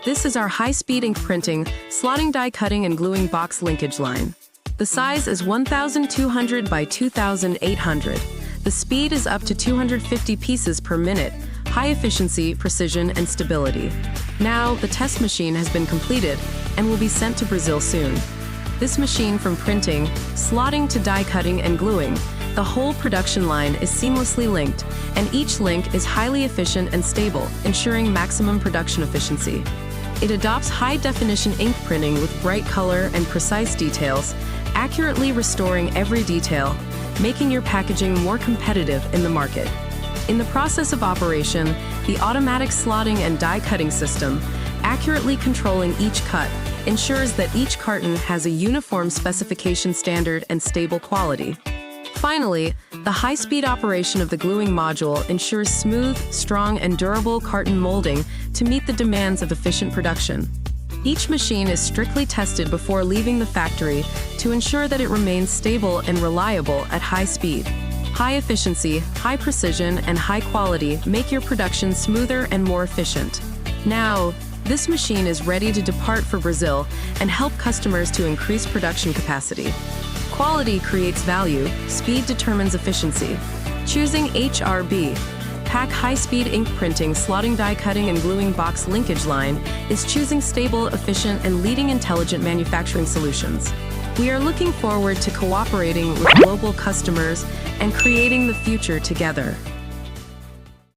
This is our high-speed ink printing, slotting die cutting and gluing box linkage line. The size is 1,200 by 2,800. The speed is up to 250 pieces per minute, high efficiency, precision, and stability. Now, the test machine has been completed and will be sent to Brazil soon. This machine from printing, slotting to die cutting and gluing, the whole production line is seamlessly linked, and each link is highly efficient and stable, ensuring maximum production efficiency. It adopts high-definition ink printing with bright color and precise details, accurately restoring every detail, making your packaging more competitive in the market. In the process of operation, the automatic slotting and die cutting system, accurately controlling each cut, ensures that each carton has a uniform specification standard and stable quality. Finally, the high-speed operation of the gluing module ensures smooth, strong, and durable carton molding to meet the demands of efficient production. Each machine is strictly tested before leaving the factory to ensure that it remains stable and reliable at high speed. High efficiency, high precision, and high quality make your production smoother and more efficient. Now, this machine is ready to depart for Brazil and help customers to increase production capacity. Quality creates value, speed determines efficiency. Choosing HRB, Pack high-speed ink printing, slotting die cutting, and gluing box linkage line is choosing stable, efficient, and leading intelligent manufacturing solutions. We are looking forward to cooperating with global customers and creating the future together.